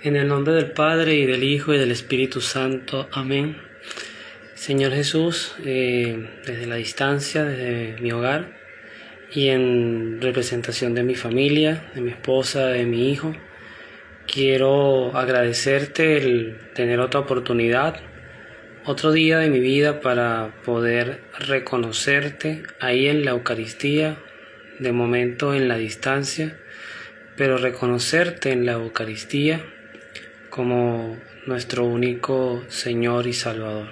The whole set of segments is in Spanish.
En el nombre del Padre, y del Hijo, y del Espíritu Santo. Amén. Señor Jesús, desde la distancia, desde mi hogar, y en representación de mi familia, de mi esposa, de mi hijo, quiero agradecerte el tener otra oportunidad, otro día de mi vida para poder reconocerte ahí en la Eucaristía, de momento en la distancia, pero reconocerte en la Eucaristía como nuestro único Señor y Salvador.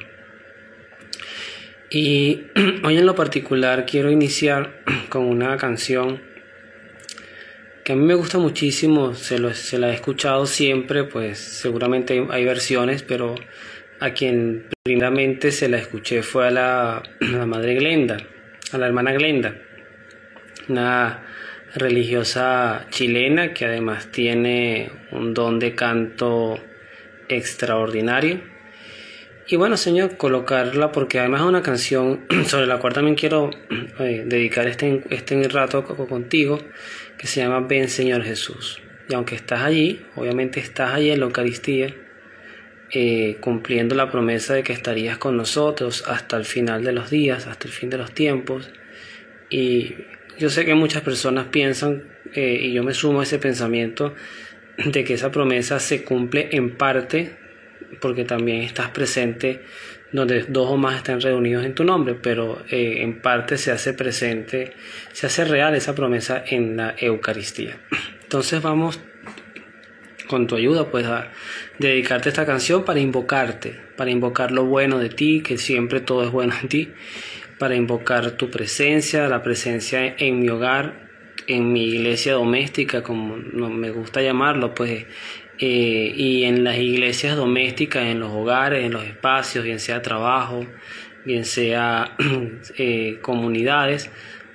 Y hoy en lo particular quiero iniciar con una canción que a mí me gusta muchísimo, se la he escuchado siempre, pues seguramente hay versiones, pero a quien primeramente se la escuché fue a la madre Glenda, a la hermana Glenda, una religiosa chilena que además tiene un don de canto extraordinario. Y bueno, Señor, colocarla porque además es una canción sobre la cual también quiero dedicar este rato contigo, que se llama Ven Señor Jesús. Y aunque estás allí, obviamente estás allí en la Eucaristía, cumpliendo la promesa de que estarías con nosotros hasta el final de los días, hasta el fin de los tiempos. Y yo sé que muchas personas piensan, y yo me sumo a ese pensamiento, de que esa promesa se cumple en parte, porque también estás presente donde dos o más están reunidos en tu nombre, pero en parte se hace presente, se hace real esa promesa en la Eucaristía. Entonces vamos, con tu ayuda, pues a dedicarte esta canción para invocarte, para invocar lo bueno de ti, que siempre todo es bueno en ti, para invocar tu presencia, la presencia en mi hogar, en mi iglesia doméstica, como me gusta llamarlo, pues, y en las iglesias domésticas, en los hogares, en los espacios, bien sea trabajo, bien sea comunidades,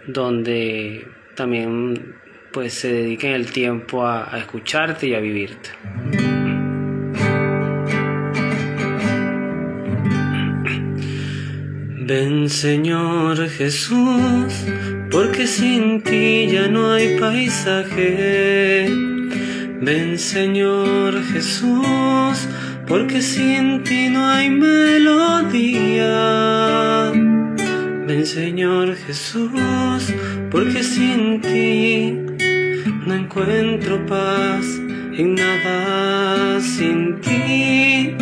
donde también pues se dediquen el tiempo a escucharte y a vivirte. Ven Señor Jesús, porque sin ti ya no hay paisaje. Ven Señor Jesús, porque sin ti no hay melodía. Ven Señor Jesús, porque sin ti no encuentro paz en nada. Sin ti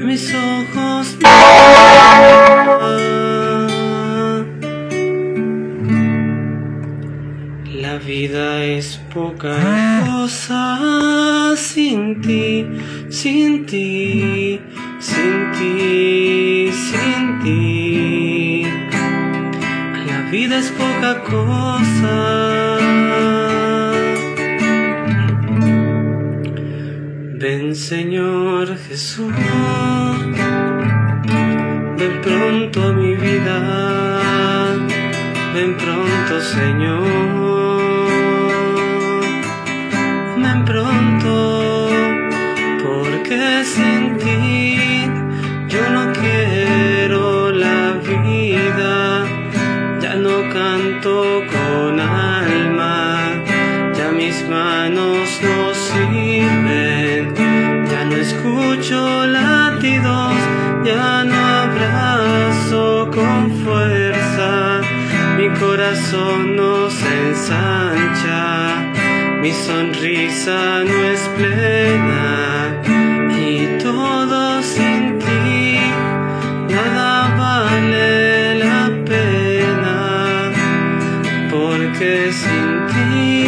mis ojos la vida es poca cosa sin ti, sin ti, sin ti, sin ti. La vida es poca cosa. Ven Señor Jesús, ven pronto a mi vida, ven pronto Señor. Ven pronto, porque sin ti yo no quiero la vida. Ya no canto con alma, ya mis manos no sirven, ya no escucho latidos, ya no abrazo con fuerza. Mi corazón no se ensancha, mi sonrisa no es plena, y todo sin ti nada vale la pena, porque sin ti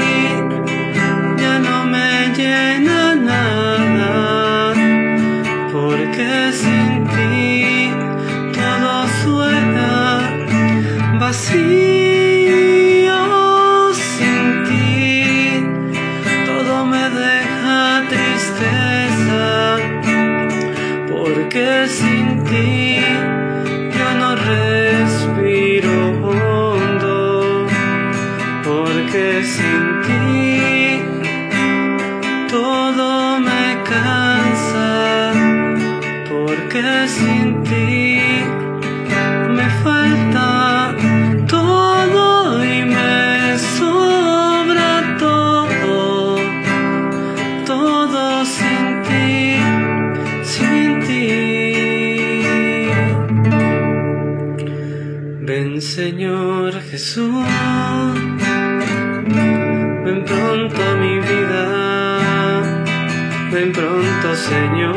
ya no me llena nada, porque sin ti todo suena vacío. Porque sin ti yo no respiro hondo, porque sin ti todo me cansa, porque sin ti me falta todo y me sobra todo, todo sin ti. Señor Jesús, ven pronto a mi vida, ven pronto Señor,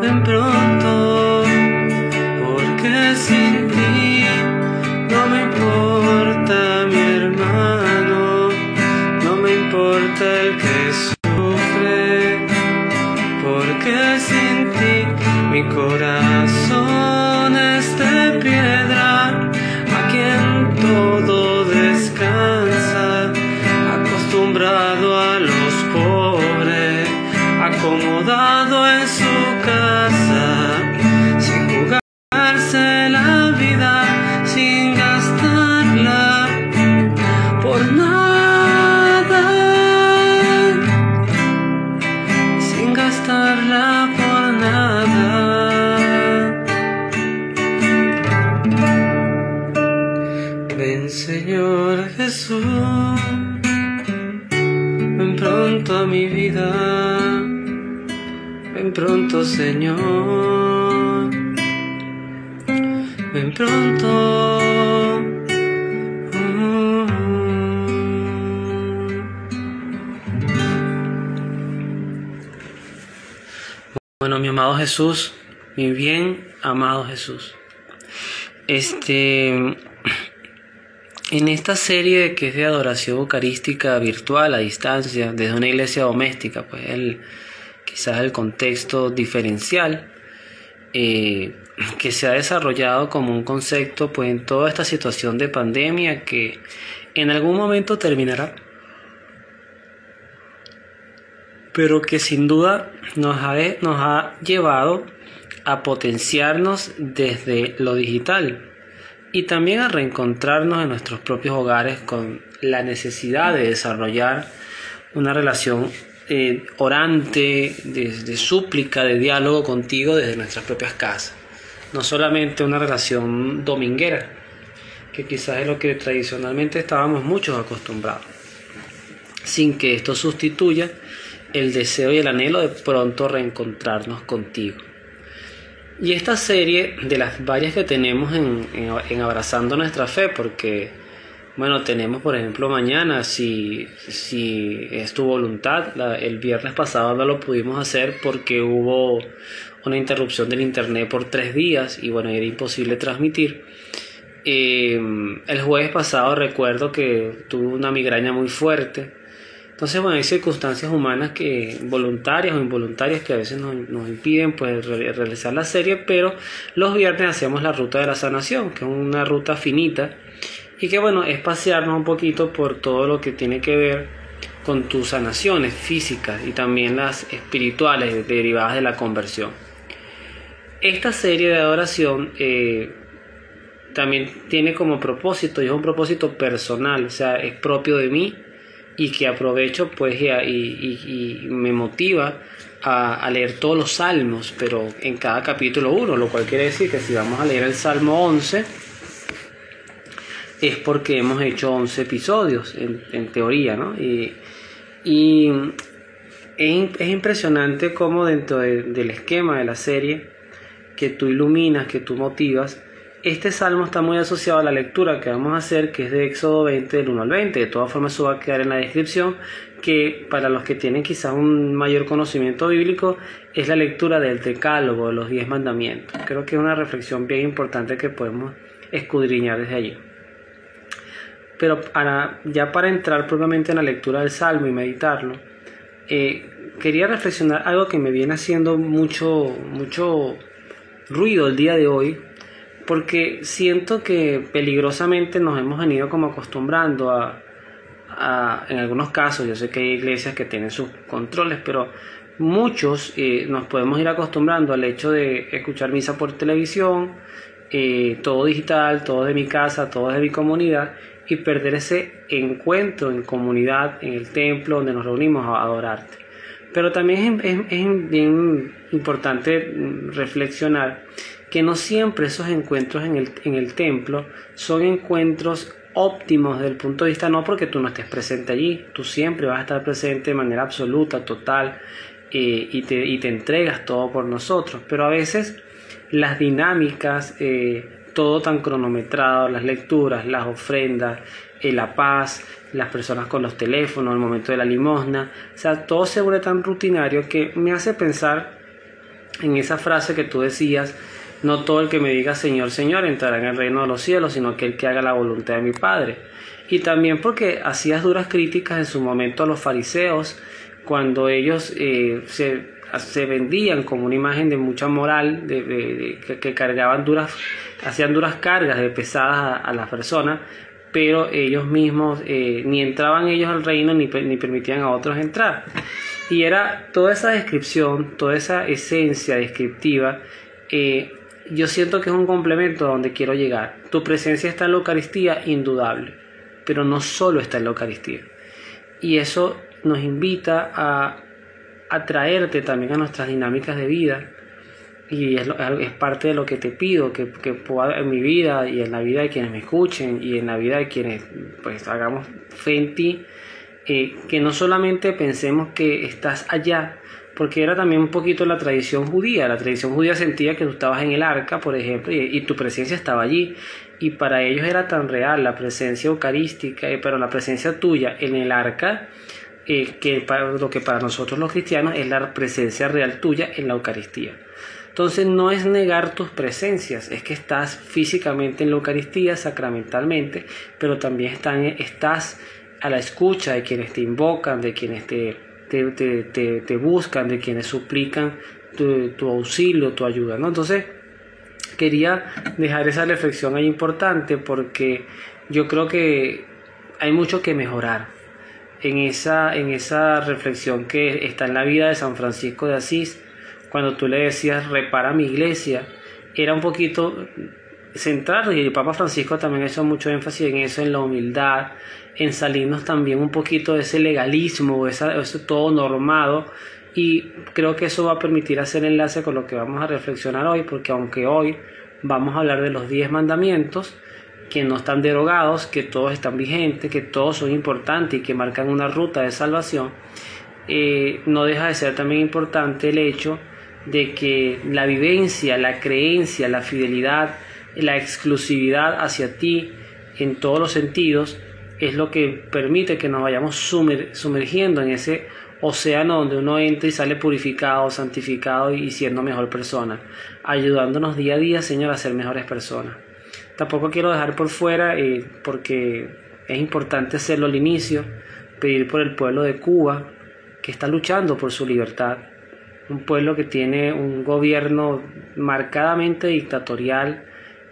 ven pronto, porque sin ti no me importa mi hermano, no me importa el que sufre, porque sin ti mi corazón es de piedra, aquí en todo descansa, acostumbrado a los pobres, acomodado en su casa, sin jugarse la vida, sin gastarla por nada, sin gastarla por nada. Ven Señor Jesús, ven pronto a mi vida, ven pronto Señor, ven pronto. Bueno, mi amado Jesús, mi bien amado Jesús, en esta serie que es de adoración eucarística virtual a distancia, desde una iglesia doméstica, pues quizás el contexto diferencial que se ha desarrollado como un concepto pues en toda esta situación de pandemia que en algún momento terminará, pero que sin duda nos ha llevado a potenciarnos desde lo digital y también a reencontrarnos en nuestros propios hogares con la necesidad de desarrollar una relación orante, de súplica, de diálogo contigo desde nuestras propias casas. No solamente una relación dominguera, que quizás es lo que tradicionalmente estábamos muchos acostumbrados, sin que esto sustituya el deseo y el anhelo de pronto reencontrarnos contigo. Y esta serie de las varias que tenemos en Abrazando Nuestra Fe, porque bueno, tenemos por ejemplo mañana, si es tu voluntad, el viernes pasado no lo pudimos hacer porque hubo una interrupción del internet por 3 días y bueno, era imposible transmitir. El jueves pasado recuerdo que tuve una migraña muy fuerte. Entonces, bueno, hay circunstancias humanas voluntarias o involuntarias que a veces nos impiden pues realizar la serie, pero los viernes hacemos la ruta de la sanación, que es una ruta finita y que bueno, es pasearnos un poquito por todo lo que tiene que ver con tus sanaciones físicas y también las espirituales derivadas de la conversión. Esta serie de adoración también tiene como propósito, y es un propósito personal, o sea, es propio de mí, y que aprovecho pues y me motiva a leer todos los salmos, pero en cada capítulo uno, lo cual quiere decir que si vamos a leer el Salmo 11 es porque hemos hecho 11 episodios en teoría, ¿no? Y es impresionante cómo dentro del esquema de la serie que tú iluminas, que tú motivas. Este salmo está muy asociado a la lectura que vamos a hacer, que es de Éxodo 20, del 1 al 20. De todas formas, eso va a quedar en la descripción, que para los que tienen quizás un mayor conocimiento bíblico, es la lectura del Decálogo, de los 10 mandamientos. Creo que es una reflexión bien importante que podemos escudriñar desde allí. Pero para entrar propiamente en la lectura del salmo y meditarlo, quería reflexionar algo que me viene haciendo mucho ruido el día de hoy, porque siento que peligrosamente nos hemos venido como acostumbrando en algunos casos, yo sé que hay iglesias que tienen sus controles, pero muchos nos podemos ir acostumbrando al hecho de escuchar misa por televisión, todo digital, todo de mi casa, todo de mi comunidad, y perder ese encuentro en comunidad, en el templo donde nos reunimos a adorarte. Pero también es bien importante reflexionar que no siempre esos encuentros en el templo son encuentros óptimos desde el punto de vista, no porque tú no estés presente allí, tú siempre vas a estar presente de manera absoluta, total, y te entregas todo por nosotros, pero a veces las dinámicas, todo tan cronometrado, las lecturas, las ofrendas, la paz, las personas con los teléfonos, el momento de la limosna, o sea, todo se vuelve tan rutinario que me hace pensar en esa frase que tú decías: no todo el que me diga Señor, Señor entrará en el reino de los cielos, sino que el que haga la voluntad de mi Padre. Y también porque hacías duras críticas en su momento a los fariseos, cuando ellos se vendían como una imagen de mucha moral, que cargaban hacían duras cargas de pesadas a las personas, pero ellos mismos ni entraban ellos al reino ni permitían a otros entrar. Y era toda esa descripción, toda esa esencia descriptiva. Yo siento que es un complemento a donde quiero llegar. Tu presencia está en la Eucaristía, indudable, pero no solo está en la Eucaristía. Y eso nos invita a traerte también a nuestras dinámicas de vida. Y es parte de lo que te pido, que pueda en mi vida y en la vida de quienes me escuchen y en la vida de quienes pues hagamos fe en ti, que no solamente pensemos que estás allá, porque era también un poquito la tradición judía. La tradición judía sentía que tú estabas en el arca, por ejemplo, y tu presencia estaba allí, y para ellos era tan real la presencia eucarística, pero la presencia tuya en el arca, lo que para nosotros los cristianos es la presencia real tuya en la Eucaristía. Entonces no es negar tus presencias, es que estás físicamente en la Eucaristía, sacramentalmente, pero también estás a la escucha de quienes te invocan, de quienes te buscan, de quienes suplican tu auxilio, tu ayuda, ¿no? Entonces quería dejar esa reflexión ahí importante, porque yo creo que hay mucho que mejorar en esa reflexión que está en la vida de San Francisco de Asís. Cuando tú le decías repara mi iglesia, era un poquito centrado, y el Papa Francisco también hizo mucho énfasis en eso, en la humildad, en salirnos también un poquito de ese legalismo, ese todo normado, y creo que eso va a permitir hacer enlace con lo que vamos a reflexionar hoy, porque aunque hoy vamos a hablar de los 10 mandamientos, que no están derogados, que todos están vigentes, que todos son importantes y que marcan una ruta de salvación, no deja de ser también importante el hecho de que la vivencia, la creencia, la fidelidad, la exclusividad hacia ti en todos los sentidos es lo que permite que nos vayamos sumergiendo en ese océano donde uno entra y sale purificado, santificado y siendo mejor persona, ayudándonos día a día, Señor, a ser mejores personas. Tampoco quiero dejar por fuera, porque es importante hacerlo al inicio, pedir por el pueblo de Cuba, que está luchando por su libertad. Un pueblo que tiene un gobierno marcadamente dictatorial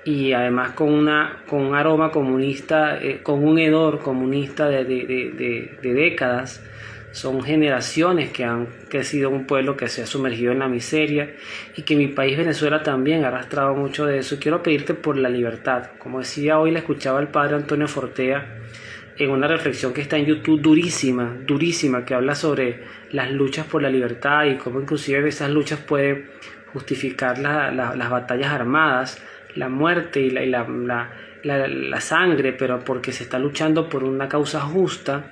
y además con un aroma comunista, con un hedor comunista de décadas. Son generaciones que han crecido en un pueblo que se ha sumergido en la miseria, y que mi país Venezuela también ha arrastrado mucho de eso. Quiero pedirte por la libertad. Como decía hoy, le escuchaba al padre Antonio Fortea en una reflexión que está en YouTube durísima, que habla sobre las luchas por la libertad y cómo inclusive esas luchas pueden justificar las batallas armadas, la muerte y la sangre, pero porque se está luchando por una causa justa.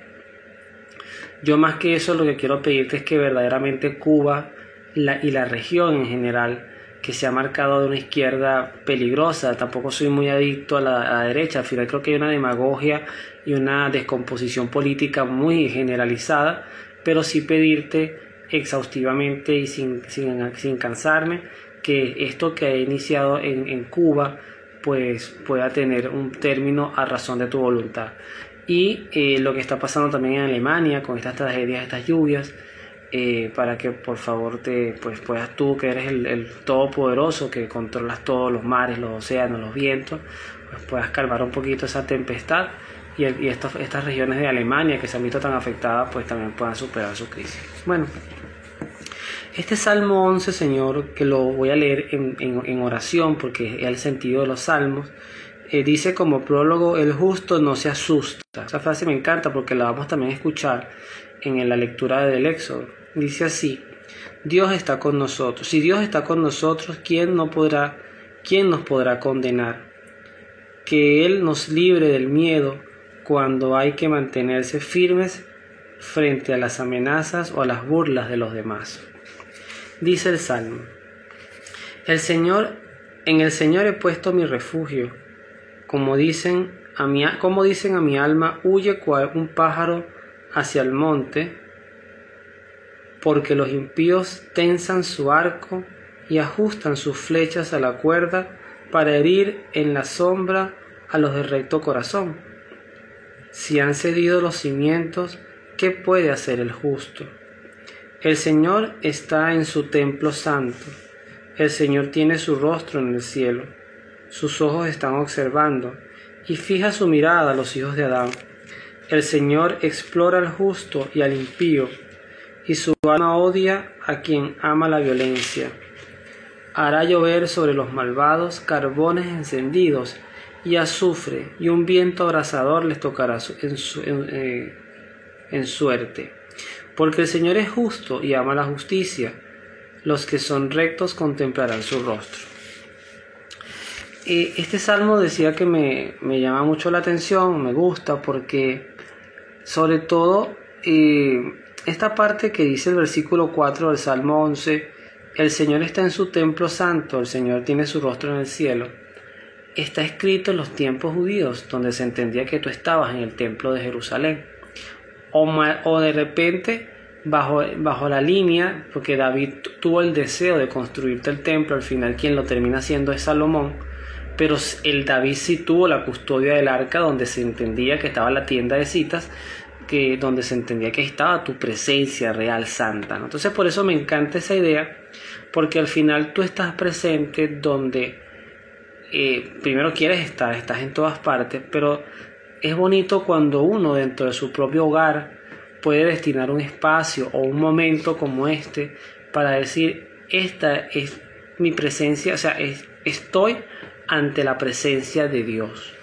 Yo más que eso lo que quiero pedirte es que verdaderamente Cuba y la región en general, que se ha marcado de una izquierda peligrosa, tampoco soy muy adicto a la derecha, al final creo que hay una demagogia y una descomposición política muy generalizada, pero sí pedirte exhaustivamente y sin cansarme que esto que ha iniciado en Cuba pues pueda tener un término a razón de tu voluntad. Y lo que está pasando también en Alemania con estas tragedias, estas lluvias, para que por favor puedas tú, que eres el todopoderoso, que controlas todos los mares, los océanos, los vientos, pues puedas calmar un poquito esa tempestad, y estas regiones de Alemania que se han visto tan afectadas pues también puedan superar su crisis. Bueno, este Salmo 11, Señor, que lo voy a leer en oración porque es el sentido de los salmos, dice como prólogo: el justo no se asusta. Esa frase me encanta porque la vamos también a escuchar en la lectura del Éxodo. Dice así: Dios está con nosotros. Si Dios está con nosotros, ¿quién nos podrá condenar? Que Él nos libre del miedo cuando hay que mantenerse firmes frente a las amenazas o a las burlas de los demás. Dice el Salmo: el Señor En el Señor he puesto mi refugio. Como dicen a mi alma, huye cual un pájaro hacia el monte, porque los impíos tensan su arco y ajustan sus flechas a la cuerda para herir en la sombra a los de recto corazón. Si han cedido los cimientos, ¿qué puede hacer el justo? El Señor está en su templo santo. El Señor tiene su rostro en el cielo. Sus ojos están observando y fija su mirada a los hijos de Adán. El Señor explora al justo y al impío, y su alma odia a quien ama la violencia. Hará llover sobre los malvados carbones encendidos y azufre, y un viento abrasador les tocará en suerte. Porque el Señor es justo y ama la justicia. Los que son rectos contemplarán su rostro. Este salmo decía que me llama mucho la atención, me gusta, porque sobre todo esta parte que dice el versículo 4 del Salmo 11, el Señor está en su templo santo, el Señor tiene su rostro en el cielo, está escrito en los tiempos judíos, donde se entendía que tú estabas en el templo de Jerusalén, o de repente bajo la línea, porque David tuvo el deseo de construirte el templo, al final quien lo termina haciendo es Salomón, pero el David sí tuvo la custodia del arca, donde se entendía que estaba la tienda de citas, donde se entendía que estaba tu presencia real santa, ¿no? Entonces por eso me encanta esa idea, porque al final tú estás presente donde primero quieres estar, estás en todas partes, pero es bonito cuando uno dentro de su propio hogar puede destinar un espacio o un momento como este para decir, esta es mi presencia, o sea, estoy ante la presencia de Dios.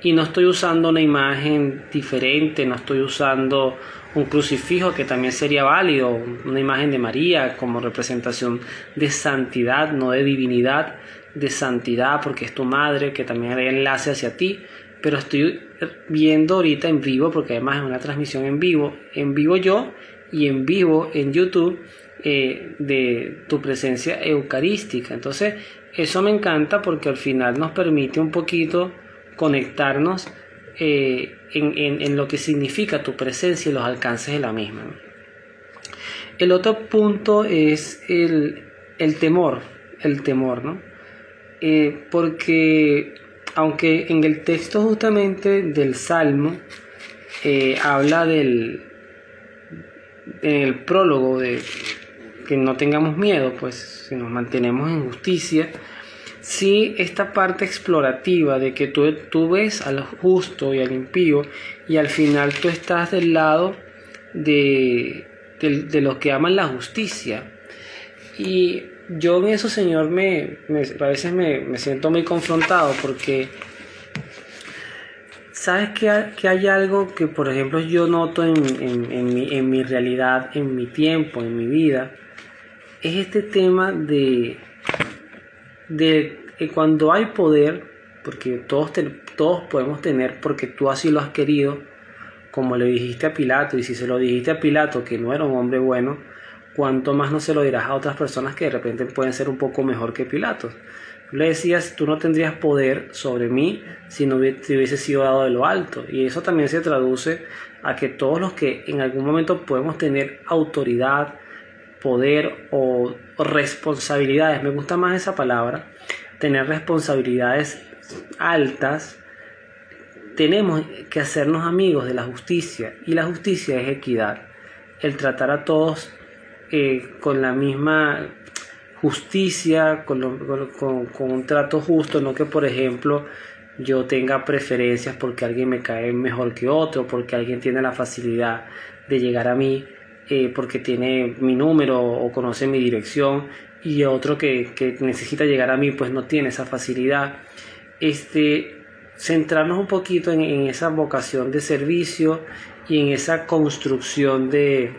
Y no estoy usando una imagen diferente, no estoy usando un crucifijo, que también sería válido, una imagen de María como representación de santidad, no de divinidad, de santidad, porque es tu madre, que también hay enlace hacia ti, pero estoy viendo ahorita en vivo, porque además es una transmisión en vivo yo y en vivo en YouTube, de tu presencia eucarística. Entonces eso me encanta, porque al final nos permite un poquito conectarnos en lo que significa tu presencia y los alcances de la misma, ¿no? El otro punto es el temor, ¿no? Porque aunque en el texto justamente del Salmo habla en el prólogo de que no tengamos miedo, pues si nos mantenemos en justicia, sí, esta parte explorativa de que tú ves al justo y al impío, y al final tú estás del lado de los que aman la justicia. Y yo en eso, Señor, a veces me siento muy confrontado, porque sabes que hay algo que, por ejemplo, yo noto en mi realidad, en mi tiempo, en mi vida, es este tema de cuando hay poder, porque todos podemos tener, porque tú así lo has querido, como le dijiste a Pilato, y si se lo dijiste a Pilato que no era un hombre bueno, cuánto más no se lo dirás a otras personas que de repente pueden ser un poco mejor que Pilato. Tú le decías, tú no tendrías poder sobre mí si no te hubiese sido dado de lo alto, y eso también se traduce a que todos los que en algún momento podemos tener autoridad, poder o responsabilidades, me gusta más esa palabra, tener responsabilidades altas, tenemos que hacernos amigos de la justicia, y la justicia es equidad, el tratar a todos con la misma justicia, con un trato justo, no que por ejemplo yo tenga preferencias porque alguien me cae mejor que otro, porque alguien tiene la facilidad de llegar a mí, porque tiene mi número o conoce mi dirección, y otro que necesita llegar a mí pues no tiene esa facilidad. Centrarnos un poquito en esa vocación de servicio y en esa construcción de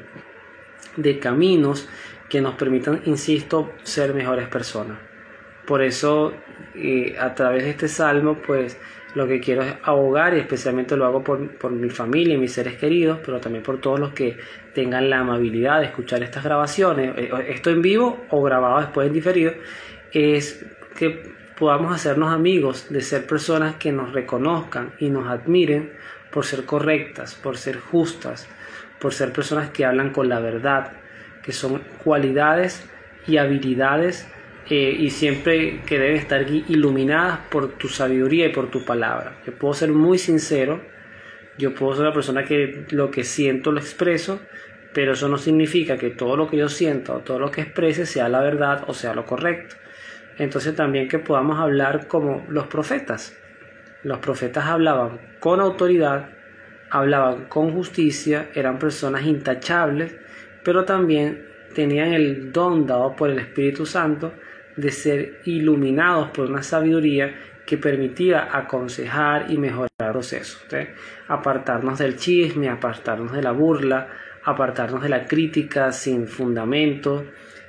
caminos que nos permitan, insisto, ser mejores personas. Por eso a través de este salmo pues lo que quiero es abogar, y especialmente lo hago por mi familia y mis seres queridos, pero también por todos los que tengan la amabilidad de escuchar estas grabaciones, esto en vivo o grabado después en diferido, es que podamos hacernos amigos de ser personas que nos reconozcan y nos admiren por ser correctas, por ser justas, por ser personas que hablan con la verdad, que son cualidades y habilidades y siempre que deben estar iluminadas por tu sabiduría y por tu palabra. Yo puedo ser muy sincero, yo puedo ser una persona que lo que siento lo expreso, pero eso no significa que todo lo que yo sienta o todo lo que exprese sea la verdad o sea lo correcto. Entonces también que podamos hablar como los profetas. Los profetas hablaban con autoridad, hablaban con justicia, eran personas intachables, pero también tenían el don dado por el Espíritu Santo de ser iluminados por una sabiduría que permitía aconsejar y mejorar el proceso. Apartarnos del chisme, apartarnos de la burla, apartarnos de la crítica sin fundamento,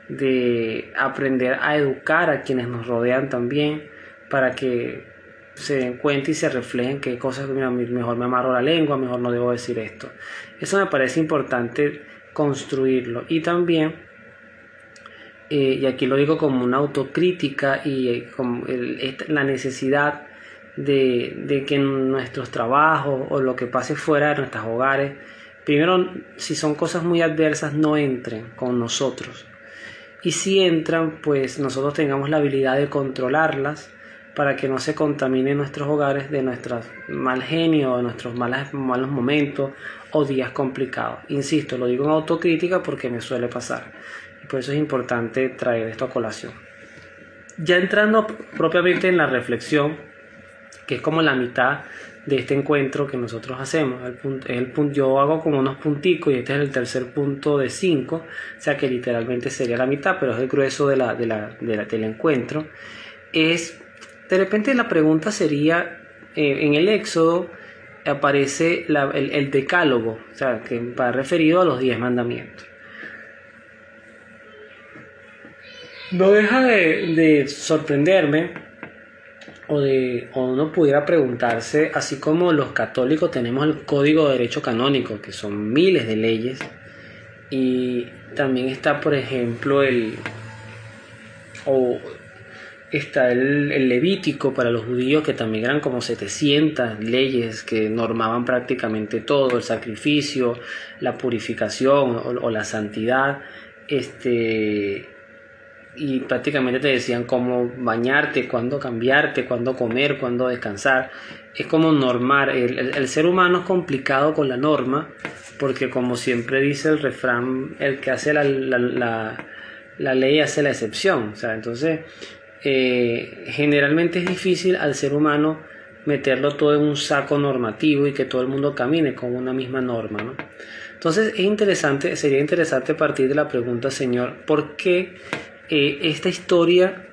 de aprender a educar a quienes nos rodean también, para que se den cuenta y se reflejen qué cosas, mira, mejor me amarro la lengua, mejor no debo decir esto. Eso me parece importante construirlo. Y también, y aquí lo digo como una autocrítica y como la necesidad de que nuestros trabajos o lo que pase fuera de nuestros hogares, primero, si son cosas muy adversas, no entren con nosotros. Y si entran, pues nosotros tengamos la habilidad de controlarlas para que no se contaminen nuestros hogares de nuestro mal genio, de nuestros malos momentos o días complicados. Insisto, lo digo en autocrítica porque me suele pasar. Y por eso es importante traer esto a colación. Ya entrando propiamente en la reflexión, que es como la mitad de este encuentro que nosotros hacemos. Yo hago como unos punticos y este es el tercer punto de 5, o sea que literalmente sería la mitad, pero es el grueso del encuentro. De repente la pregunta sería, en el Éxodo aparece el decálogo, o sea, que va referido a los 10 mandamientos. No deja de sorprenderme o uno pudiera preguntarse, así como los católicos tenemos el Código de Derecho Canónico, que son miles de leyes, y también está, por ejemplo, está el Levítico para los judíos, que también eran como 700 leyes que normaban prácticamente todo, el sacrificio, la purificación o la santidad, y prácticamente te decían cómo bañarte, cuándo cambiarte, cuándo comer, cuándo descansar. Es como normar. El ser humano es complicado con la norma, porque como siempre dice el refrán, el que hace la ley hace la excepción. O sea, entonces generalmente es difícil al ser humano meterlo todo en un saco normativo y que todo el mundo camine con una misma norma, ¿no? Entonces sería interesante partir de la pregunta, Señor, ¿por qué esta historia,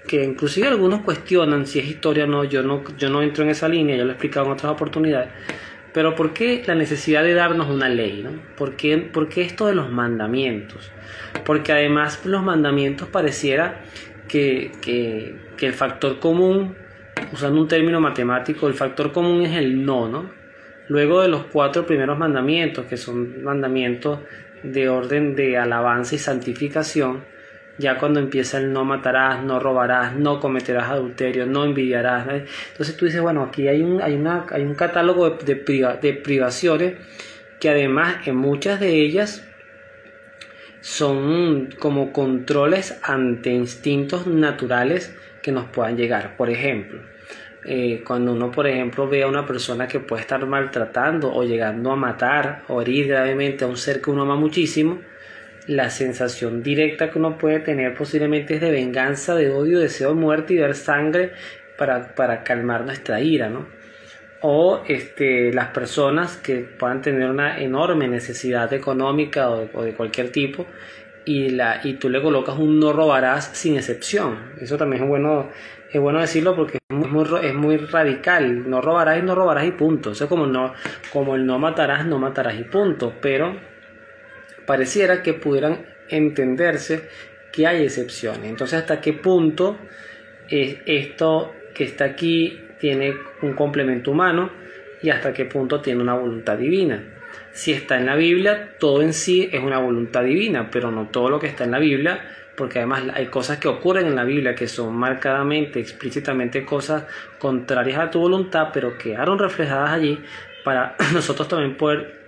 que inclusive algunos cuestionan si es historia o no, yo no entro en esa línea, ya lo he explicado en otras oportunidades, pero ¿por qué la necesidad de darnos una ley, ¿no? ¿Por qué esto de los mandamientos? Porque además los mandamientos pareciera que el factor común, usando un término matemático, el factor común es el no. Luego de los 4 primeros mandamientos, que son mandamientos de orden de alabanza y santificación, ya cuando empieza el no matarás, no robarás, no cometerás adulterio, no envidiarás, ¿no? Entonces tú dices, bueno, aquí hay un catálogo de privaciones que además en muchas de ellas son como controles ante instintos naturales que nos puedan llegar. Por ejemplo, cuando uno, por ejemplo, ve a una persona que puede estar maltratando o llegando a matar o herir gravemente a un ser que uno ama muchísimo, la sensación directa que uno puede tener posiblemente es de venganza, de odio, deseo de muerte y ver sangre para calmar nuestra ira, ¿no? O las personas que puedan tener una enorme necesidad económica o de cualquier tipo y tú le colocas un no robarás sin excepción. Eso también es bueno decirlo porque es muy radical. No robarás y no robarás y punto. Eso es como el no matarás y punto. Pero pareciera que pudieran entenderse que hay excepciones. Entonces, ¿hasta qué punto esto que está aquí tiene un complemento humano y hasta qué punto tiene una voluntad divina? Si está en la Biblia, todo en sí es una voluntad divina, pero no todo lo que está en la Biblia porque además hay cosas que ocurren en la Biblia que son marcadamente, explícitamente cosas contrarias a tu voluntad, pero quedaron reflejadas allí para nosotros también poder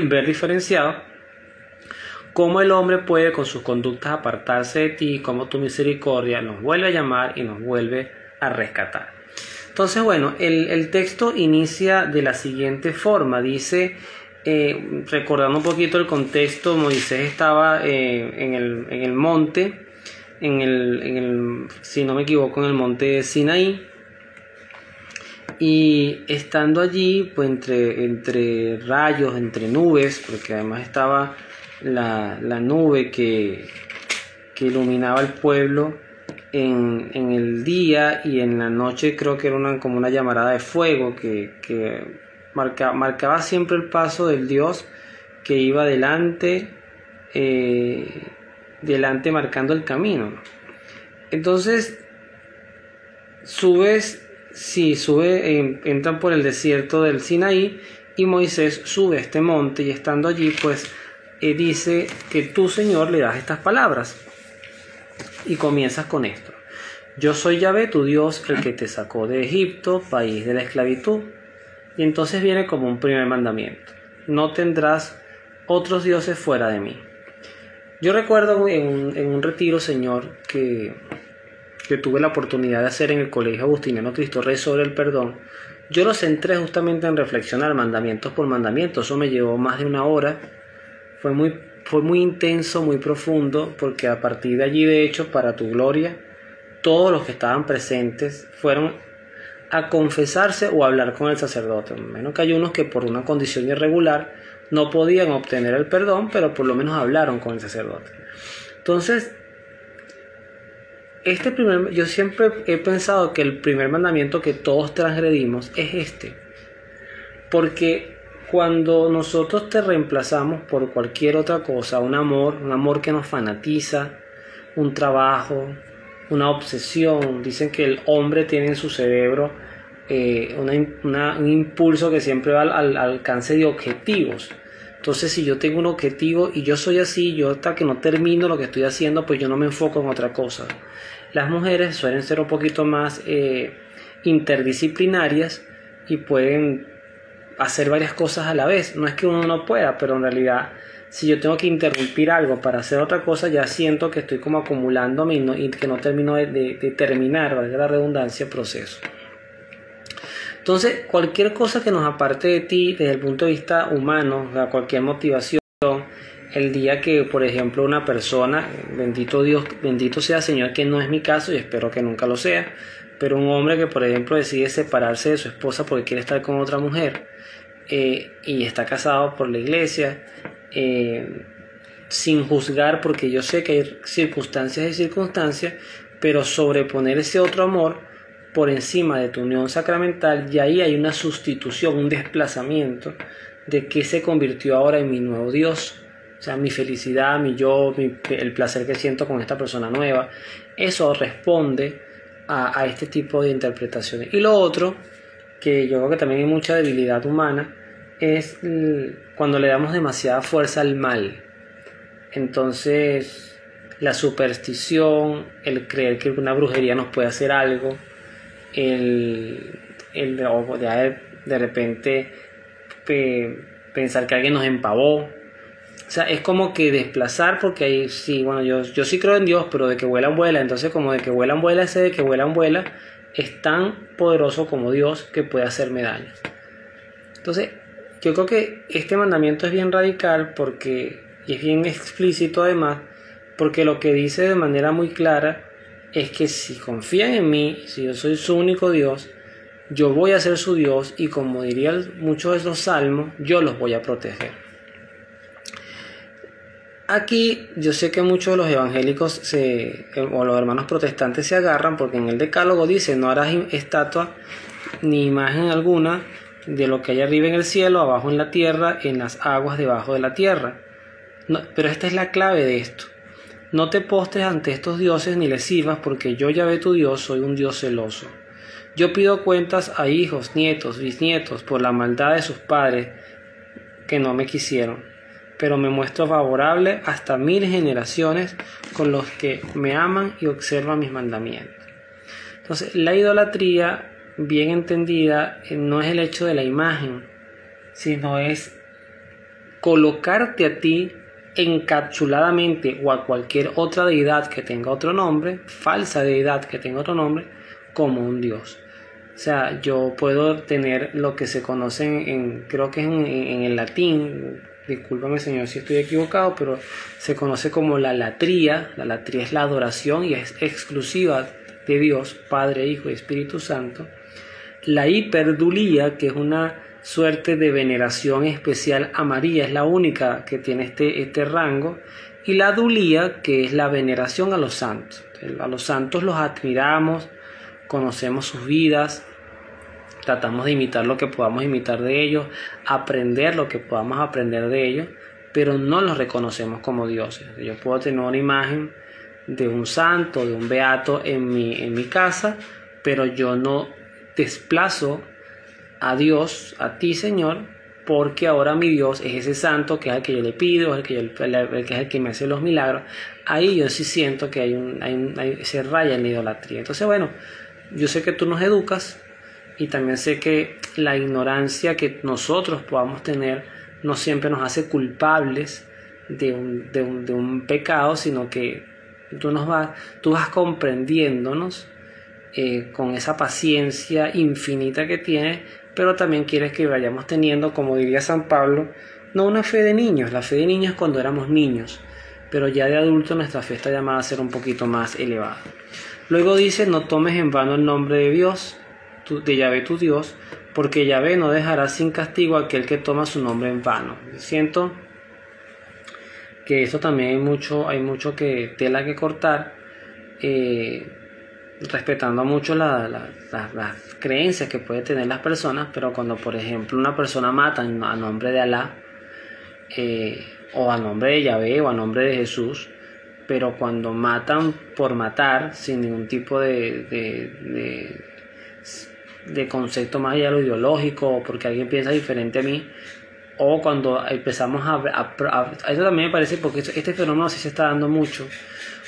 ver diferenciado cómo el hombre puede con sus conductas apartarse de ti, cómo tu misericordia nos vuelve a llamar y nos vuelve a rescatar. Entonces, bueno, el texto inicia de la siguiente forma, dice, recordando un poquito el contexto, Moisés estaba en el monte, si no me equivoco, en el monte de Sinaí, y estando allí, pues entre rayos, entre nubes, porque además estaba la nube que iluminaba el pueblo en el día, y en la noche creo que era como una llamarada de fuego que marcaba siempre el paso del Dios que iba delante marcando el camino. Entonces entran por el desierto del Sinaí, y Moisés sube a este monte, y estando allí pues dice que tú, Señor, le das estas palabras. Y comienzas con esto: yo soy Yahvé, tu Dios, el que te sacó de Egipto, país de la esclavitud. Y entonces viene como un primer mandamiento: no tendrás otros dioses fuera de mí. Yo recuerdo en un retiro, Señor, que tuve la oportunidad de hacer en el Colegio Agustiniano Cristo Rey sobre el perdón. Yo lo centré justamente en reflexionar mandamientos por mandamientos. Eso me llevó más de una hora. Fue muy intenso, muy profundo, porque a partir de allí, de hecho, para tu gloria, todos los que estaban presentes fueron a confesarse o a hablar con el sacerdote. Menos que hay unos que por una condición irregular no podían obtener el perdón, pero por lo menos hablaron con el sacerdote. Entonces, yo siempre he pensado que el primer mandamiento que todos transgredimos es este, porque cuando nosotros te reemplazamos por cualquier otra cosa, un amor que nos fanatiza, un trabajo, una obsesión. Dicen que el hombre tiene en su cerebro un impulso que siempre va al alcance de objetivos. Entonces, si yo tengo un objetivo y yo soy así, yo hasta que no termino lo que estoy haciendo, pues yo no me enfoco en otra cosa. Las mujeres suelen ser un poquito más interdisciplinarias y pueden hacer varias cosas a la vez. No es que uno no pueda, pero en realidad si yo tengo que interrumpir algo para hacer otra cosa, ya siento que estoy como acumulándome y que no termino de terminar, valga la redundancia, el proceso. Entonces, cualquier cosa que nos aparte de ti desde el punto de vista humano, o sea, cualquier motivación, el día que, por ejemplo, una persona, bendito Dios, bendito sea Señor, que no es mi caso y espero que nunca lo sea, pero un hombre que, por ejemplo, decide separarse de su esposa porque quiere estar con otra mujer, y está casado por la iglesia, sin juzgar, porque yo sé que hay circunstancias y circunstancias, pero sobreponer ese otro amor por encima de tu unión sacramental, y ahí hay una sustitución, un desplazamiento de que se convirtió ahora en mi nuevo Dios. O sea, mi felicidad, mi yo, el placer que siento con esta persona nueva, eso responde a este tipo de interpretaciones. Y lo otro, que yo creo que también hay mucha debilidad humana, es cuando le damos demasiada fuerza al mal. Entonces, la superstición, el creer que una brujería nos puede hacer algo, de repente pensar que alguien nos empavó. O sea, es como que desplazar, porque ahí sí, bueno, yo sí creo en Dios, pero de que vuelan, vuela. Entonces, como de que vuelan, vuela, ese de que vuelan, vuela es tan poderoso como Dios que puede hacerme daño. Entonces, yo creo que este mandamiento es bien radical y es bien explícito además, porque lo que dice de manera muy clara es que si confían en mí, si yo soy su único Dios, yo voy a ser su Dios, y como dirían muchos de los salmos, yo los voy a proteger. Aquí yo sé que muchos de los evangélicos o los hermanos protestantes se agarran, porque en el Decálogo dice: no harás estatua ni imagen alguna de lo que hay arriba en el cielo, abajo en la tierra, en las aguas debajo de la tierra. No, pero esta es la clave de esto: no te postres ante estos dioses ni les sirvas, porque yo, Yahvé tu Dios, soy un Dios celoso. Yo pido cuentas a hijos, nietos, bisnietos por la maldad de sus padres que no me quisieron. pero me muestro favorable hasta 1000 generaciones con los que me aman y observan mis mandamientos. Entonces, la idolatría, bien entendida, no es el hecho de la imagen, sino es colocarte a ti encapsuladamente o a cualquier otra deidad que tenga otro nombre, falsa deidad que tenga otro nombre, como un dios. O sea, yo puedo tener lo que se conoce creo que es en el latín, discúlpame señor si estoy equivocado, pero se conoce como la latría. La latría es la adoración y es exclusiva de Dios, Padre, Hijo y Espíritu Santo. La hiperdulía, que es una suerte de veneración especial a María, es la única que tiene este rango. Y la dulía, que es la veneración a los santos. A los santos los admiramos, conocemos sus vidas, tratamos de imitar lo que podamos imitar de ellos, aprender lo que podamos aprender de ellos, pero no los reconocemos como dioses. Yo puedo tener una imagen de un santo, de un beato en mi casa, pero yo no desplazo a Dios, a ti Señor, porque ahora mi Dios es ese santo que es el que yo le pido, que es el que me hace los milagros. Ahí yo sí siento que se raya en la idolatría. Entonces, bueno, yo sé que tú nos educas y también sé que la ignorancia que nosotros podamos tener no siempre nos hace culpables de un pecado, sino que tú vas comprendiéndonos con esa paciencia infinita que tienes, pero también quieres que vayamos teniendo, como diría San Pablo, no una fe de niños. La fe de niños es cuando éramos niños, pero ya de adultos nuestra fe está llamada a ser un poquito más elevada. Luego dice: no tomes en vano el nombre de Dios, de Yahvé tu Dios, porque Yahvé no dejará sin castigo a aquel que toma su nombre en vano. Siento que eso también hay mucho tela que cortar, respetando mucho las creencias que pueden tener las personas, pero cuando por ejemplo una persona mata a nombre de Alá, o a nombre de Yahvé o a nombre de Jesús, pero cuando matan por matar sin ningún tipo de concepto más allá de lo ideológico, o porque alguien piensa diferente a mí, o cuando empezamos eso también me parece, porque este fenómeno sí se está dando mucho,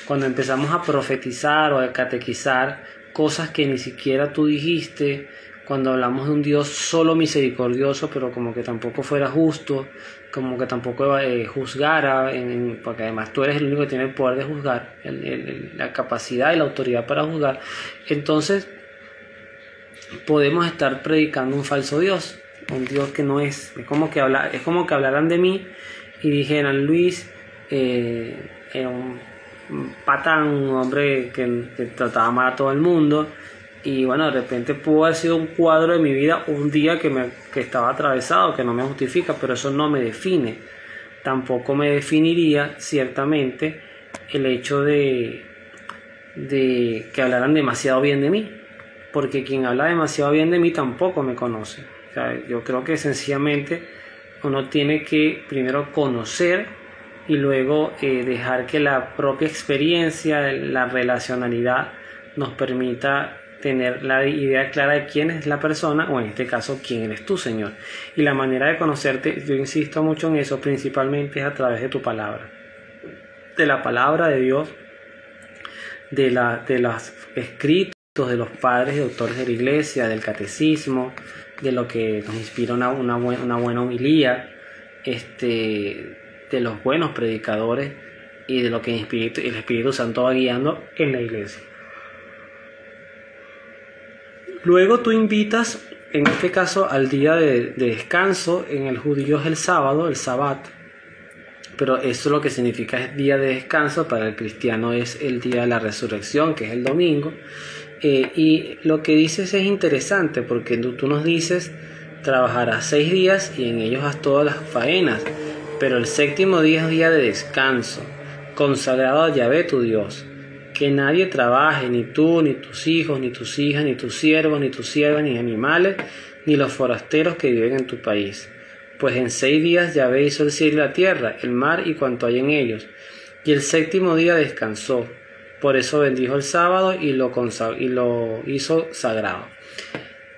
cuando empezamos a profetizar o a catequizar cosas que ni siquiera tú dijiste, cuando hablamos de un Dios solo misericordioso, pero como que tampoco fuera justo, como que tampoco juzgara, porque además tú eres el único que tiene el poder de juzgar, la capacidad y la autoridad para juzgar. Entonces podemos estar predicando un falso Dios, un Dios que no es. Es como que hablaran de mí y dijeran: Luis era un patán, un hombre que trataba mal a todo el mundo, y bueno, de repente pudo haber sido un cuadro de mi vida, un día que estaba atravesado, que no me justifica, pero eso no me define. Tampoco me definiría ciertamente el hecho de que hablaran demasiado bien de mí, porque quien habla demasiado bien de mí tampoco me conoce. O sea, yo creo que sencillamente uno tiene que primero conocer y luego dejar que la propia experiencia, la relacionalidad nos permita tener la idea clara de quién es la persona, o en este caso quién eres tú, Señor. Y la manera de conocerte, yo insisto mucho en eso, principalmente es a través de tu palabra, de la palabra de Dios, de los escritos de los padres y doctores de la iglesia, del catecismo, de lo que nos inspira una buena homilía, de los buenos predicadores y de lo que el Espíritu Santo va guiando en la iglesia. Luego tú invitas, en este caso, al día de descanso. En el judío es el sábado, el sabbat, pero eso lo que significa es día de descanso. Para el cristiano es el día de la resurrección, que es el domingo. Y lo que dices es interesante, porque tú nos dices: trabajarás 6 días y en ellos haz todas las faenas, pero el séptimo día es día de descanso, consagrado a Yahvé tu Dios. Que nadie trabaje, ni tú, ni tus hijos, ni tus hijas, ni tus siervos, ni tus siervas, ni animales, ni los forasteros que viven en tu país. Pues en 6 días Yahvé hizo el cielo y la tierra, el mar y cuanto hay en ellos, y el séptimo día descansó. Por eso bendijo el sábado y lo hizo sagrado.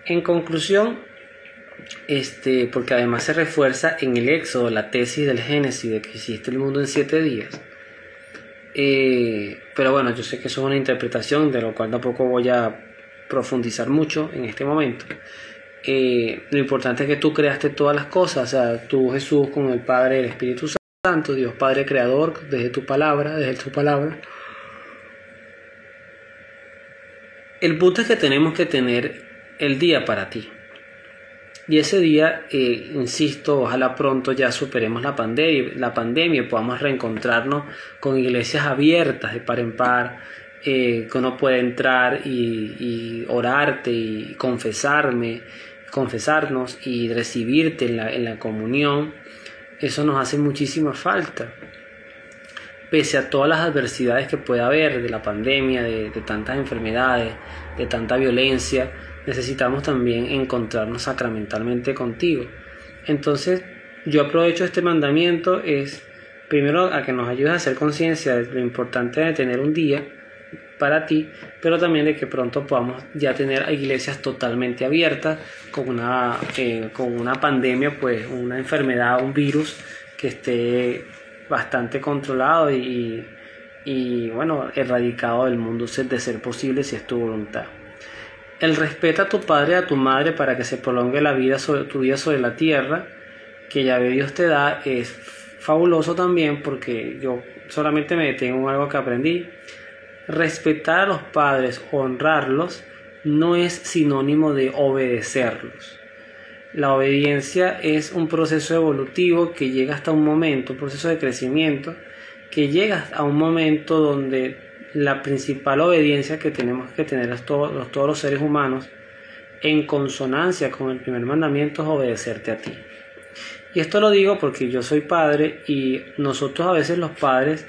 En conclusión, porque además se refuerza en el Éxodo la tesis del Génesis de que hiciste el mundo en 7 días. Pero bueno, yo sé que eso es una interpretación de lo cual tampoco voy a profundizar mucho en este momento. Lo importante es que tú creaste todas las cosas, o sea, tú, Jesús, con el Padre y el Espíritu Santo, Dios Padre Creador, desde tu palabra. El punto es que tenemos que tener el día para ti. Y ese día, insisto, ojalá pronto ya superemos la pandemia y podamos reencontrarnos con iglesias abiertas de par en par, que uno puede entrar y orarte y confesarnos y recibirte en la comunión. Eso nos hace muchísima falta. Pese a todas las adversidades que pueda haber de la pandemia, de tantas enfermedades, de tanta violencia, necesitamos también encontrarnos sacramentalmente contigo. Entonces, yo aprovecho este mandamiento, es primero a que nos ayudes a hacer conciencia de lo importante de tener un día para ti, pero también de que pronto podamos ya tener iglesias totalmente abiertas con una pandemia, pues una enfermedad, un virus que esté bastante controlado y bueno, erradicado del mundo, de ser posible, si es tu voluntad. El respeto a tu padre y a tu madre para que se prolongue tu vida sobre la tierra que Yahvé Dios te da es fabuloso también, porque yo solamente me detengo en algo que aprendí. Respetar a los padres, honrarlos, no es sinónimo de obedecerlos. La obediencia es un proceso evolutivo que llega hasta un momento, un proceso de crecimiento, que llega a un momento donde la principal obediencia que tenemos que tener todos los seres humanos, en consonancia con el primer mandamiento, es obedecerte a ti. Y esto lo digo porque yo soy padre y nosotros a veces los padres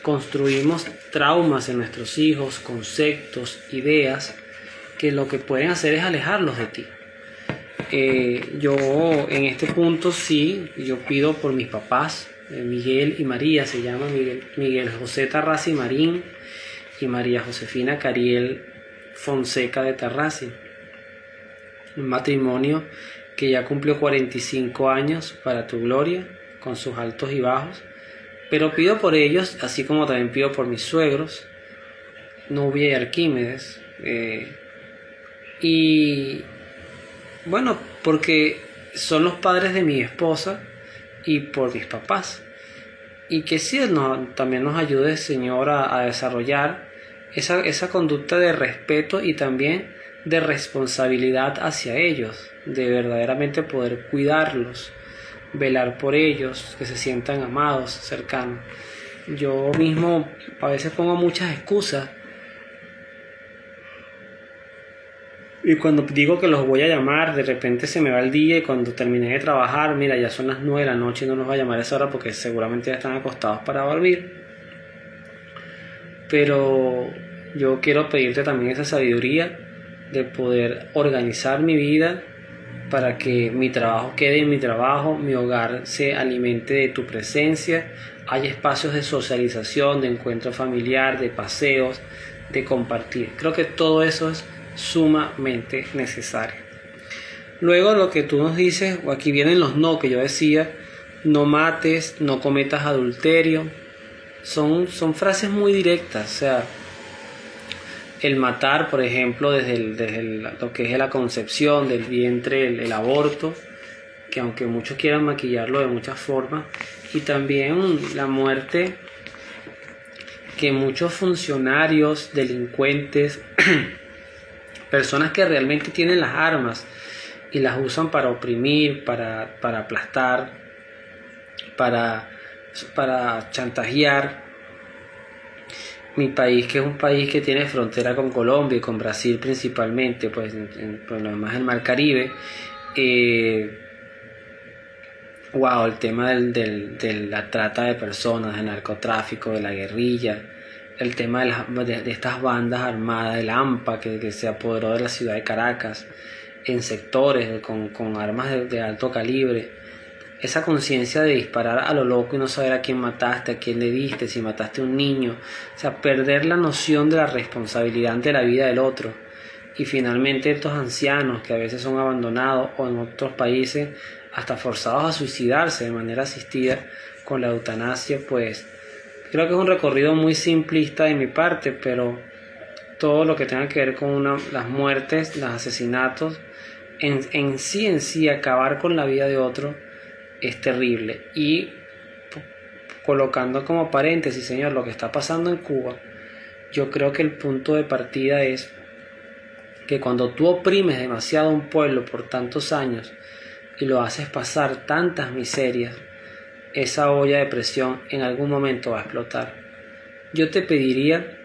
construimos traumas en nuestros hijos, conceptos, ideas, que lo que pueden hacer es alejarlos de ti. Yo en este punto sí, yo pido por mis papás, Miguel y María, se llama Miguel José Tarrasi Marín y María Josefina Cariel Fonseca de Tarrasi. Un matrimonio que ya cumplió 45 años para tu gloria, con sus altos y bajos. Pero pido por ellos, así como también pido por mis suegros, Nubia y Arquímedes. Y bueno, porque son los padres de mi esposa y por mis papás. Y que sí también nos ayude, Señor, a desarrollar esa conducta de respeto y también de responsabilidad hacia ellos, de verdaderamente poder cuidarlos, velar por ellos, que se sientan amados, cercanos. Yo mismo a veces pongo muchas excusas y cuando digo que los voy a llamar, de repente se me va el día y cuando terminé de trabajar, mira, ya son las 9 de la noche y no los voy a llamar a esa hora porque seguramente ya están acostados para dormir. Pero yo quiero pedirte también esa sabiduría de poder organizar mi vida para que mi trabajo quede en mi trabajo, mi hogar se alimente de tu presencia, hay espacios de socialización, de encuentro familiar, de paseos, de compartir. Creo que todo eso es sumamente necesario. Luego lo que tú nos dices, o aquí vienen los no que yo decía: no mates, no cometas adulterio. Son frases muy directas, o sea, el matar, por ejemplo, desde lo que es la concepción del vientre, el aborto, que aunque muchos quieran maquillarlo de muchas formas, y también la muerte que muchos funcionarios, delincuentes, personas que realmente tienen las armas y las usan para oprimir, para aplastar, para chantajear. Mi país, que es un país que tiene frontera con Colombia y con Brasil principalmente, pues por lo demás el Mar Caribe, el tema de la trata de personas, del narcotráfico, de la guerrilla, el tema de estas bandas armadas, el AMPA que se apoderó de la ciudad de Caracas, en sectores con armas de alto calibre. Esa conciencia de disparar a lo loco y no saber a quién mataste, a quién le diste, si mataste a un niño. O sea, perder la noción de la responsabilidad ante la vida del otro. y finalmente estos ancianos que a veces son abandonados o en otros países hasta forzados a suicidarse de manera asistida con la eutanasia, pues creo que es un recorrido muy simplista de mi parte, pero todo lo que tenga que ver con las muertes, los asesinatos, en sí acabar con la vida de otro es terrible. Y colocando como paréntesis, señor, lo que está pasando en Cuba, yo creo que el punto de partida es que cuando tú oprimes demasiado a un pueblo por tantos años y lo haces pasar tantas miserias, esa olla de presión en algún momento va a explotar. Yo te pediría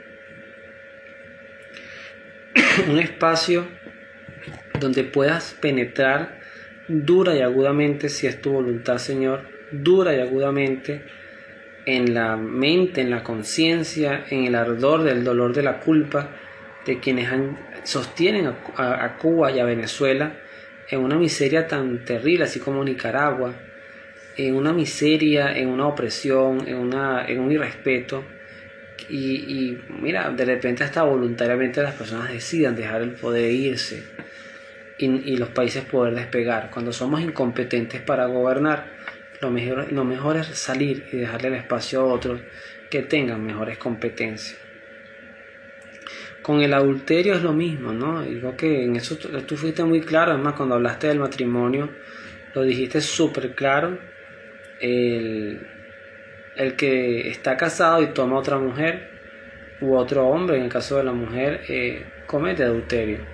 un espacio donde puedas penetrar dura y agudamente, si es tu voluntad, Señor, dura y agudamente en la mente, en la conciencia, en el ardor del dolor de la culpa de quienes sostienen a Cuba y a Venezuela en una miseria tan terrible, así como Nicaragua, en una miseria, en una opresión, en un irrespeto. Y mira, de repente hasta voluntariamente las personas decidan dejar el poder irse y los países poder despegar. Cuando somos incompetentes para gobernar, lo mejor es salir y dejarle el espacio a otros que tengan mejores competencias. Con el adulterio es lo mismo, ¿no? Digo que en eso tú fuiste muy claro. Además, cuando hablaste del matrimonio, lo dijiste súper claro. El que está casado y toma a otra mujer u otro hombre, en el caso de la mujer, comete adulterio.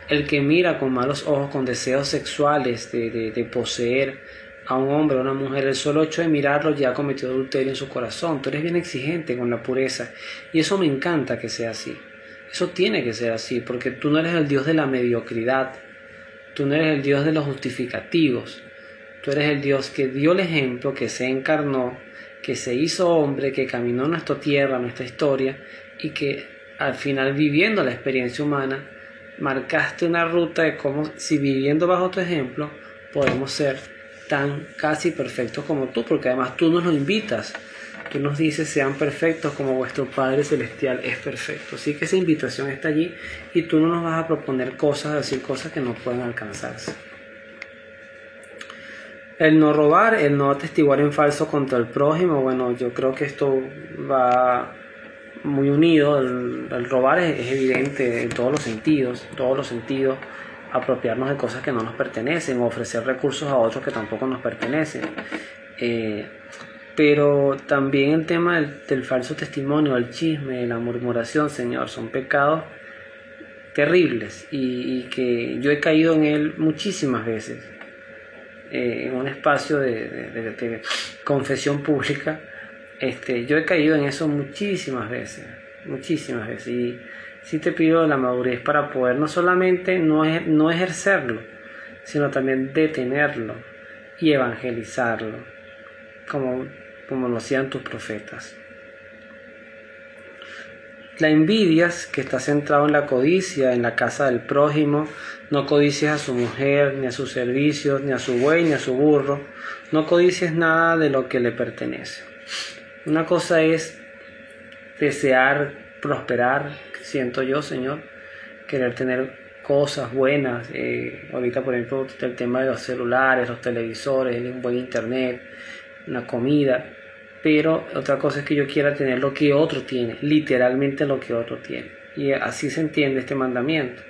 El que mira con malos ojos, con deseos sexuales de poseer a un hombre o a una mujer, el solo hecho de mirarlo ya cometió adulterio en su corazón. Tú eres bien exigente con la pureza y eso me encanta que sea así. Eso tiene que ser así, porque tú no eres el Dios de la mediocridad, tú no eres el Dios de los justificativos, tú eres el Dios que dio el ejemplo, que se encarnó, que se hizo hombre, que caminó nuestra tierra, nuestra historia, y que al final, viviendo la experiencia humana, marcaste una ruta de cómo, si viviendo bajo tu ejemplo, podemos ser tan casi perfectos como tú, porque además tú nos lo invitas, tú nos dices sean perfectos como vuestro Padre Celestial es perfecto. Así que esa invitación está allí y tú no nos vas a proponer cosas, a decir cosas que no pueden alcanzarse. El no robar, el no atestiguar en falso contra el prójimo, bueno, yo creo que esto va muy unido. El robar es evidente en todos los sentidos, apropiarnos de cosas que no nos pertenecen, ofrecer recursos a otros que tampoco nos pertenecen. Pero también el tema del falso testimonio, el chisme, la murmuración, Señor, son pecados terribles y que yo he caído en él muchísimas veces. En un espacio de confesión pública, yo he caído en eso muchísimas veces, y sí te pido la madurez para poder no solamente no ejercerlo, sino también detenerlo y evangelizarlo, como lo hacían tus profetas. La envidia, que está centrado en la codicia, en la casa del prójimo. No codicies a su mujer, ni a sus servicios, ni a su buey, ni a su burro. No codicies nada de lo que le pertenece. Una cosa es desear prosperar, siento yo, Señor, querer tener cosas buenas. Ahorita, por ejemplo, el tema de los celulares, los televisores, un buen internet, una comida. Pero otra cosa es que yo quiera tener lo que otro tiene, literalmente lo que otro tiene. Y así se entiende este mandamiento.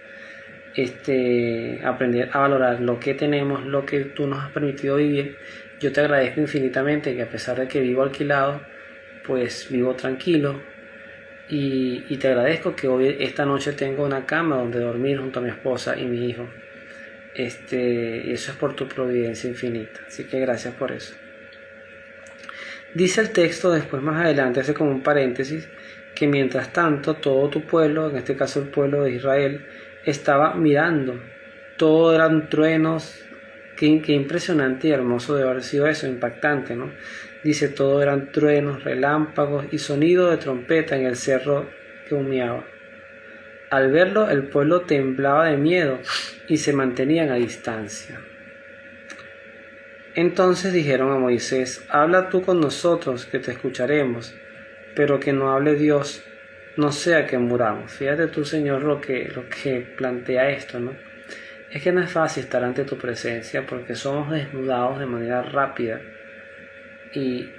Aprender a valorar lo que tenemos, lo que tú nos has permitido vivir. Yo te agradezco infinitamente que a pesar de que vivo alquilado, pues vivo tranquilo. Y te agradezco que hoy, esta noche, tengo una cama donde dormir junto a mi esposa y mi hijo. Eso es por tu providencia infinita. Así que gracias por eso. Dice el texto después, más adelante, hace como un paréntesis, que mientras tanto todo tu pueblo, en este caso el pueblo de Israel, estaba mirando. Todo eran truenos. Qué impresionante y hermoso debe haber sido eso, impactante, ¿no? Dice, todo eran truenos, relámpagos y sonido de trompeta en el cerro que humeaba. Al verlo, el pueblo temblaba de miedo y se mantenían a distancia. Entonces dijeron a Moisés, habla tú con nosotros, que te escucharemos, pero que no hable Dios, no sea que muramos. Fíjate tú, Señor, lo que plantea esto, ¿no? Es que no es fácil estar ante tu presencia porque somos desnudados de manera rápida y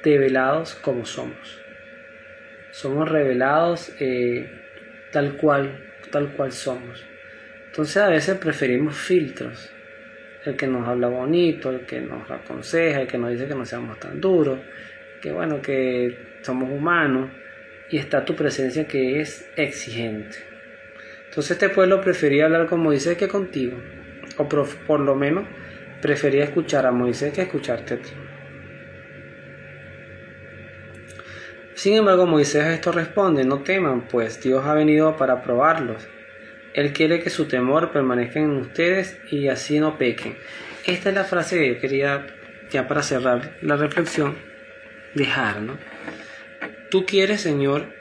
develados como somos. Somos revelados tal cual somos. Entonces a veces preferimos filtros. El que nos habla bonito, el que nos aconseja, el que nos dice que no seamos tan duros, que bueno, que somos humanos, y está tu presencia que es exigente. Entonces este pueblo prefería hablar con Moisés que contigo, o por lo menos prefería escuchar a Moisés que escucharte a ti. Sin embargo, Moisés a esto responde: no teman, pues Dios ha venido para probarlos. Él quiere que su temor permanezca en ustedes y así no pequen. Esta es la frase que yo quería, ya para cerrar la reflexión, dejar, ¿no? Tú quieres, Señor,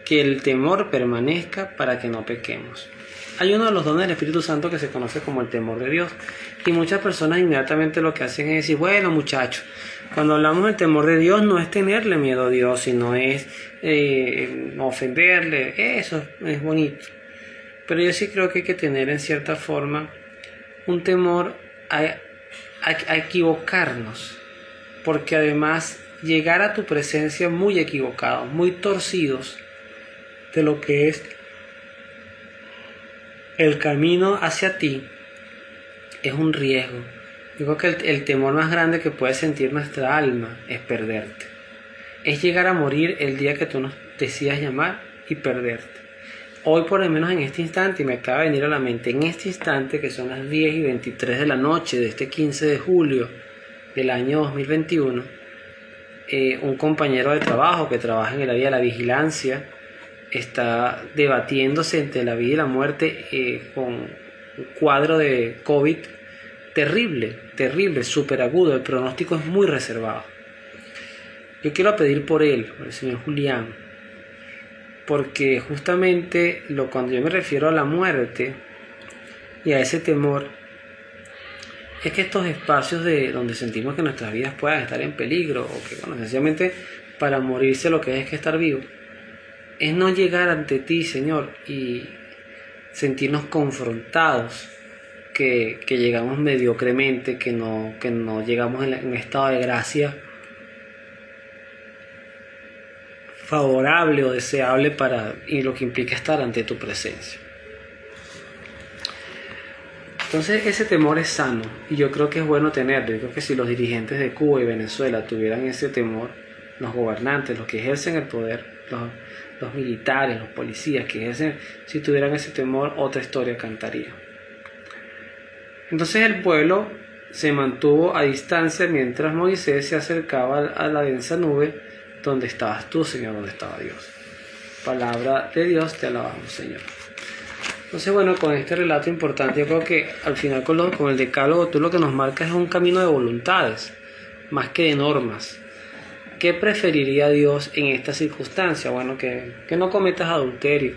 que el temor permanezca para que no pequemos. Hay uno de los dones del Espíritu Santo que se conoce como el temor de Dios. Y muchas personas inmediatamente lo que hacen es decir: bueno, muchachos, cuando hablamos del temor de Dios no es tenerle miedo a Dios, sino es ofenderle. Eso es bonito. Pero yo sí creo que hay que tener en cierta forma un temor a equivocarnos. Porque además llegar a tu presencia muy equivocados, muy torcidos de lo que es el camino hacia ti, es un riesgo. Yo creo que el temor más grande que puede sentir nuestra alma es perderte. Es llegar a morir el día que tú nos decidas llamar y perderte. Hoy, por lo menos en este instante, y me acaba de venir a la mente, en este instante que son las 10:23 de la noche de este 15 de julio del año 2021, un compañero de trabajo que trabaja en el área de la vigilancia está debatiéndose entre la vida y la muerte con un cuadro de COVID terrible, súper agudo. El pronóstico es muy reservado. Yo quiero pedir por él, por el señor Julián, porque justamente cuando yo me refiero a la muerte y a ese temor, es que estos espacios donde sentimos que nuestras vidas puedan estar en peligro, o que bueno, sencillamente para morirse lo que es que estar vivo, es no llegar ante ti, Señor, y sentirnos confrontados, que llegamos mediocremente, que no llegamos en estado de gracia favorable o deseable y lo que implica estar ante tu presencia. Entonces ese temor es sano y yo creo que es bueno tenerlo. Yo creo que si los dirigentes de Cuba y Venezuela tuvieran ese temor, los gobernantes, los que ejercen el poder, los militares, los policías que ejercen, si tuvieran ese temor, otra historia cantaría. Entonces el pueblo se mantuvo a distancia mientras Moisés se acercaba a la densa nube donde estabas tú, Señor, donde estaba Dios. Palabra de Dios, te alabamos, Señor. Entonces, bueno, con este relato importante, yo creo que al final con el decálogo tú lo que nos marcas es un camino de voluntades, más que de normas. ¿Qué preferiría Dios en esta circunstancia? Bueno, que no cometas adulterio,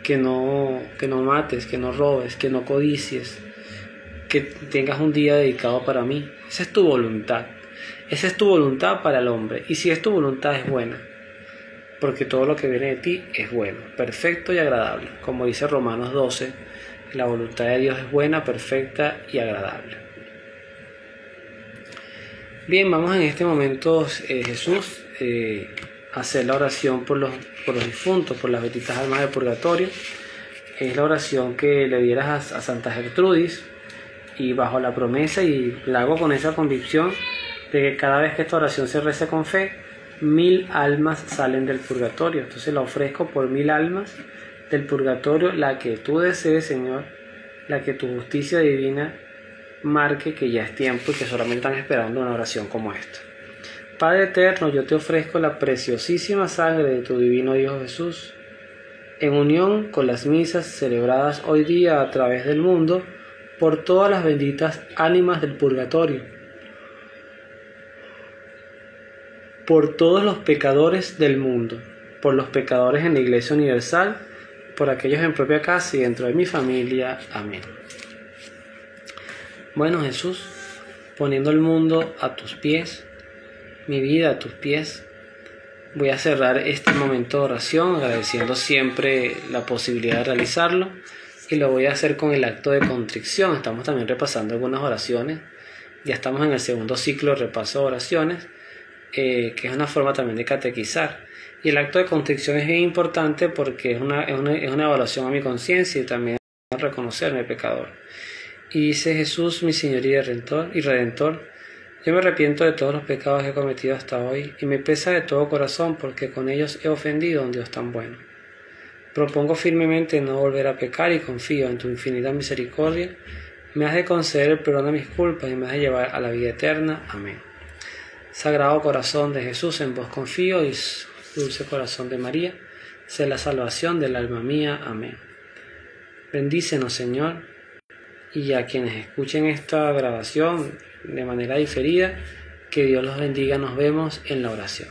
que no mates, que no robes, que no codicies, que tengas un día dedicado para mí. Esa es tu voluntad. Esa es tu voluntad para el hombre. Y si es tu voluntad, es buena. Porque todo lo que viene de ti es bueno, perfecto y agradable. Como dice Romanos 12, la voluntad de Dios es buena, perfecta y agradable. Bien, vamos en este momento, Jesús, a hacer la oración por los difuntos, por las benditas almas del purgatorio. Es la oración que le dieras a Santa Gertrudis, y bajo la promesa, y la hago con esa convicción, de que cada vez que esta oración se reza con fe, 1000 almas salen del purgatorio. Entonces la ofrezco por 1000 almas del purgatorio, la que tú desees, Señor, la que tu justicia divina marque que ya es tiempo y que solamente están esperando una oración como esta. Padre eterno, yo te ofrezco la preciosísima sangre de tu divino Hijo Jesús, en unión con las misas celebradas hoy día a través del mundo, por todas las benditas ánimas del purgatorio, por todos los pecadores del mundo, por los pecadores en la Iglesia Universal, por aquellos en propia casa y dentro de mi familia. Amén. Bueno, Jesús, poniendo el mundo a tus pies, mi vida a tus pies, Voy a cerrar este momento de oración agradeciendo siempre la posibilidad de realizarlo, y lo voy a hacer con el acto de contrición. Estamos también repasando algunas oraciones. Ya estamos en el segundo ciclo de repaso de oraciones, que es una forma también de catequizar. Y el acto de contrición es bien importante porque es una evaluación a mi conciencia y también a reconocerme pecador. Y dice: Jesús, mi Señor y Redentor, yo me arrepiento de todos los pecados que he cometido hasta hoy y me pesa de todo corazón porque con ellos he ofendido a un Dios tan bueno. Propongo firmemente no volver a pecar y confío en tu infinita misericordia. Me has de conceder el perdón de mis culpas y me has de llevar a la vida eterna. Amén. Sagrado corazón de Jesús, en vos confío, y dulce corazón de María, sé la salvación del alma mía. Amén. Bendícenos, Señor, y a quienes escuchen esta grabación de manera diferida, que Dios los bendiga. Nos vemos en la oración.